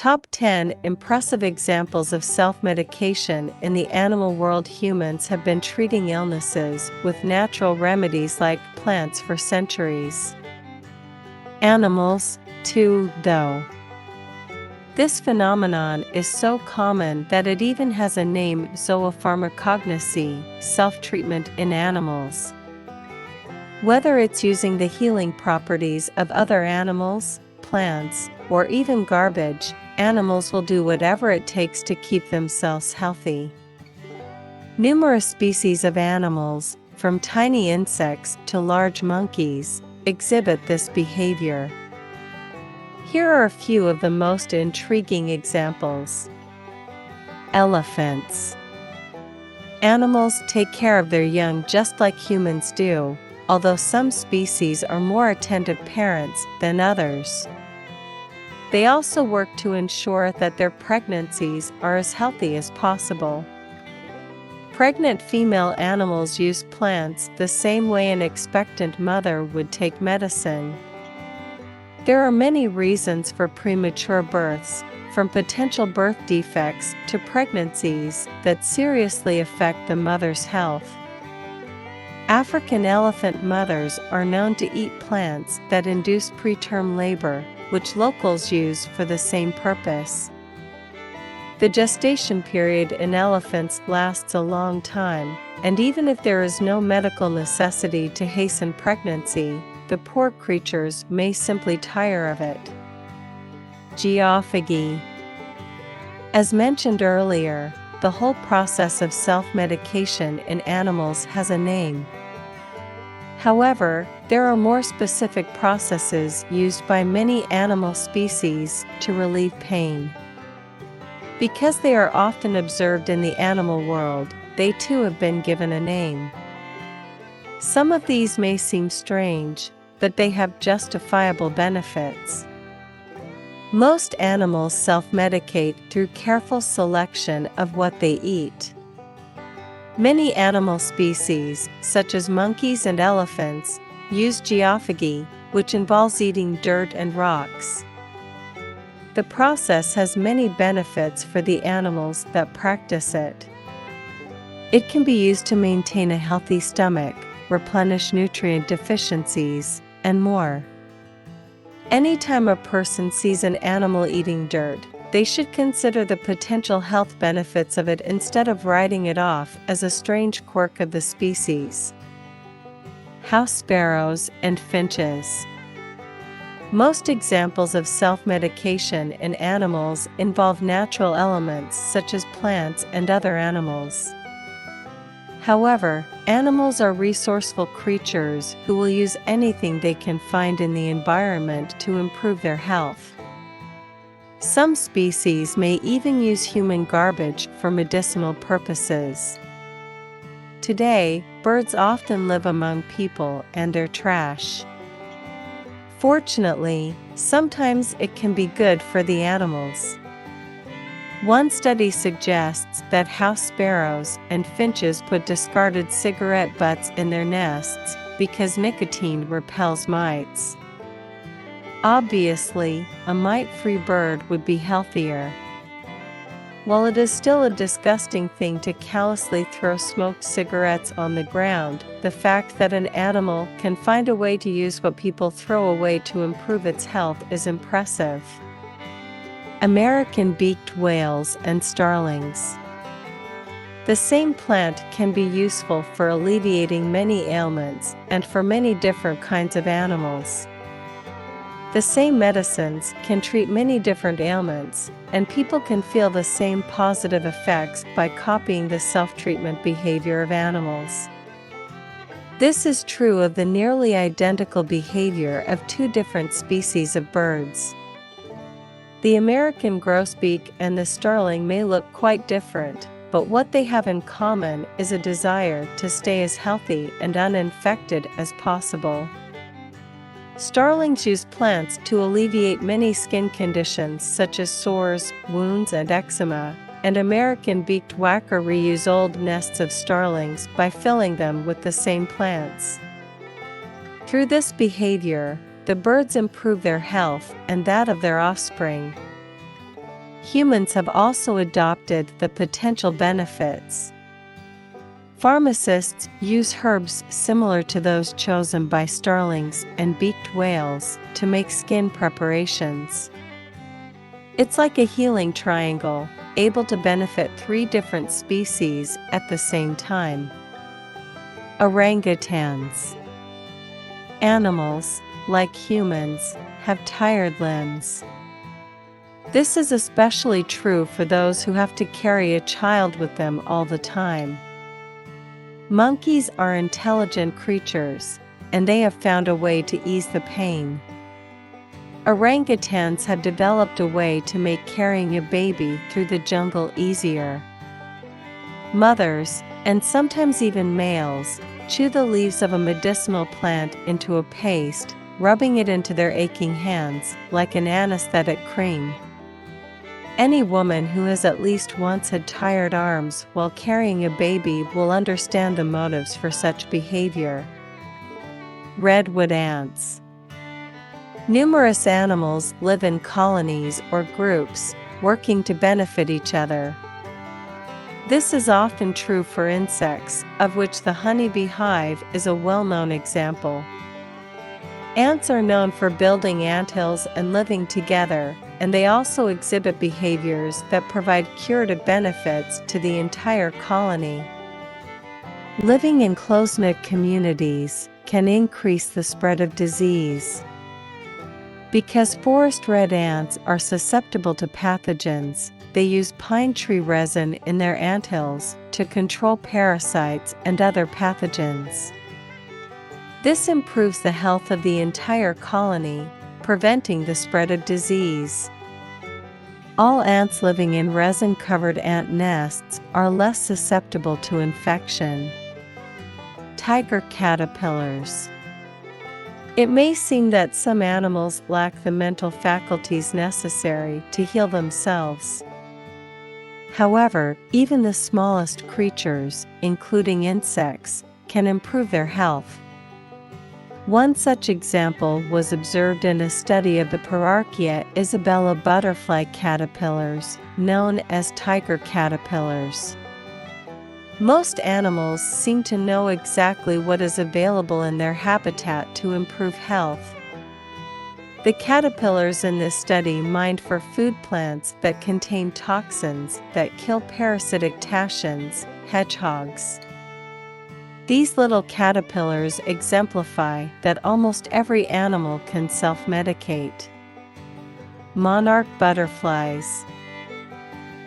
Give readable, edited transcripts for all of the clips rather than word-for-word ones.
Top 10 impressive examples of self-medication in the animal world. Humans have been treating illnesses with natural remedies like plants for centuries. Animals, too, though. This phenomenon is so common that it even has a name: zoopharmacognosy, self-treatment in animals. Whether it's using the healing properties of other animals, plants, or even garbage, animals will do whatever it takes to keep themselves healthy. Numerous species of animals, from tiny insects to large monkeys, exhibit this behavior. Here are a few of the most intriguing examples. Elephants. Animals take care of their young just like humans do, although some species are more attentive parents than others. They also work to ensure that their pregnancies are as healthy as possible. Pregnant female animals use plants the same way an expectant mother would take medicine. There are many reasons for premature births, from potential birth defects to pregnancies that seriously affect the mother's health. African elephant mothers are known to eat plants that induce preterm labor, which locals use for the same purpose. The gestation period in elephants lasts a long time, and even if there is no medical necessity to hasten pregnancy, the poor creatures may simply tire of it. Geophagy. As mentioned earlier, the whole process of self-medication in animals has a name. However, there are more specific processes used by many animal species to relieve pain. Because they are often observed in the animal world, they too have been given a name. Some of these may seem strange, but they have justifiable benefits. Most animals self-medicate through careful selection of what they eat. Many animal species, such as monkeys and elephants, use geophagy, which involves eating dirt and rocks. The process has many benefits for the animals that practice it. It can be used to maintain a healthy stomach, replenish nutrient deficiencies, and more. Anytime a person sees an animal eating dirt, they should consider the potential health benefits of it instead of writing it off as a strange quirk of the species. House sparrows and finches. Most examples of self-medication in animals involve natural elements such as plants and other animals. However, animals are resourceful creatures who will use anything they can find in the environment to improve their health. Some species may even use human garbage for medicinal purposes. Today, birds often live among people and their trash. Fortunately, sometimes it can be good for the animals. One study suggests that house sparrows and finches put discarded cigarette butts in their nests because nicotine repels mites. Obviously, a mite-free bird would be healthier. While it is still a disgusting thing to callously throw smoked cigarettes on the ground, the fact that an animal can find a way to use what people throw away to improve its health is impressive. American beaked whales and starlings. The same plant can be useful for alleviating many ailments and for many different kinds of animals. The same medicines can treat many different ailments, and people can feel the same positive effects by copying the self-treatment behavior of animals. This is true of the nearly identical behavior of two different species of birds. The American grosbeak and the starling may look quite different, but what they have in common is a desire to stay as healthy and uninfected as possible. Starlings use plants to alleviate many skin conditions such as sores, wounds, and eczema, and American beaked whacker reuse old nests of starlings by filling them with the same plants. Through this behavior, the birds improve their health and that of their offspring. humans have also adopted the potential benefits. Pharmacists use herbs similar to those chosen by starlings and beaked whales to make skin preparations. It's like a healing triangle, able to benefit 3 different species at the same time. Orangutans. Animals, like humans, have tired limbs. This is especially true for those who have to carry a child with them all the time. Monkeys are intelligent creatures, and they have found a way to ease the pain. Orangutans have developed a way to make carrying a baby through the jungle easier. Mothers, and sometimes even males, chew the leaves of a medicinal plant into a paste, rubbing it into their aching hands like an anesthetic cream. Any woman who has at least once had tired arms while carrying a baby will understand the motives for such behavior. Redwood ants. Numerous animals live in colonies or groups, working to benefit each other. This is often true for insects, of which the honeybee hive is a well-known example. Ants are known for building anthills and living together, and they also exhibit behaviors that provide curative benefits to the entire colony. Living in close-knit communities can increase the spread of disease. Because forest red ants are susceptible to pathogens, they use pine tree resin in their anthills to control parasites and other pathogens. This improves the health of the entire colony, preventing the spread of disease. All ants living in resin-covered ant nests are less susceptible to infection. Tiger caterpillars. It may seem that some animals lack the mental faculties necessary to heal themselves. However, even the smallest creatures, including insects, can improve their health. One such example was observed in a study of the Pararchia isabella butterfly caterpillars, known as tiger caterpillars. Most animals seem to know exactly what is available in their habitat to improve health. The caterpillars in this study mined for food plants that contain toxins that kill parasitic tachons, hedgehogs. These little caterpillars exemplify that almost every animal can self-medicate. Monarch butterflies.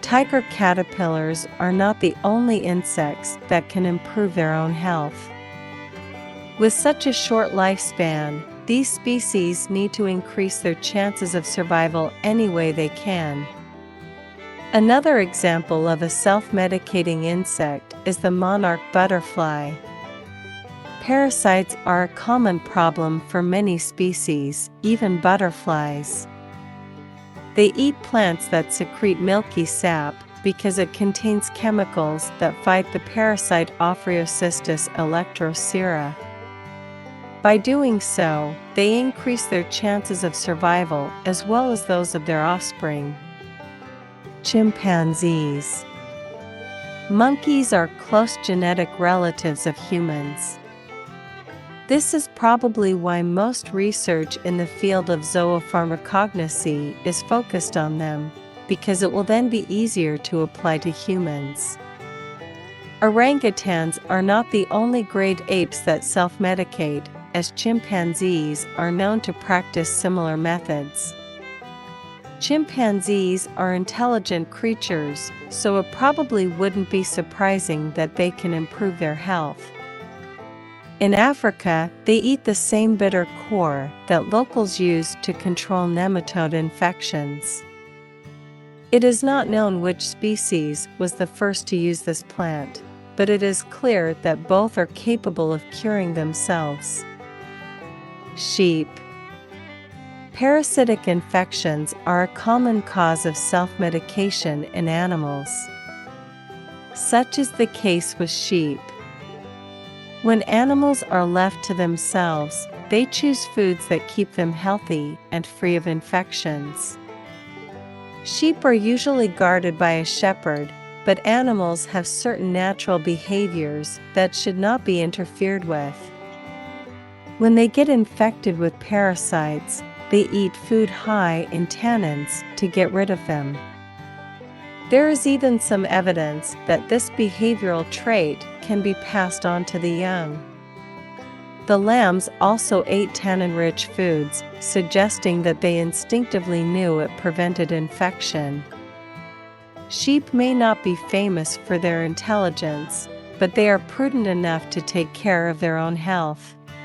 Tiger caterpillars are not the only insects that can improve their own health. With such a short lifespan, these species need to increase their chances of survival any way they can. Another example of a self-medicating insect is the monarch butterfly. Parasites are a common problem for many species, even butterflies. They eat plants that secrete milky sap because it contains chemicals that fight the parasite Ophriocistus electrocera. By doing so, they increase their chances of survival as well as those of their offspring. Chimpanzees. Monkeys are close genetic relatives of humans. This is probably why most research in the field of zoopharmacognosy is focused on them, because it will then be easier to apply to humans. Orangutans are not the only great apes that self-medicate, as chimpanzees are known to practice similar methods. Chimpanzees are intelligent creatures, so it probably wouldn't be surprising that they can improve their health. In Africa, they eat the same bitter core that locals use to control nematode infections. It is not known which species was the first to use this plant, but it is clear that both are capable of curing themselves. Sheep. Parasitic infections are a common cause of self-medication in animals. Such is the case with sheep. When animals are left to themselves, they choose foods that keep them healthy and free of infections. Sheep are usually guarded by a shepherd, but animals have certain natural behaviors that should not be interfered with. When they get infected with parasites, they eat food high in tannins to get rid of them. There is even some evidence that this behavioral trait can be passed on to the young. The lambs also ate tannin-rich foods, suggesting that they instinctively knew it prevented infection. Sheep may not be famous for their intelligence, but they are prudent enough to take care of their own health.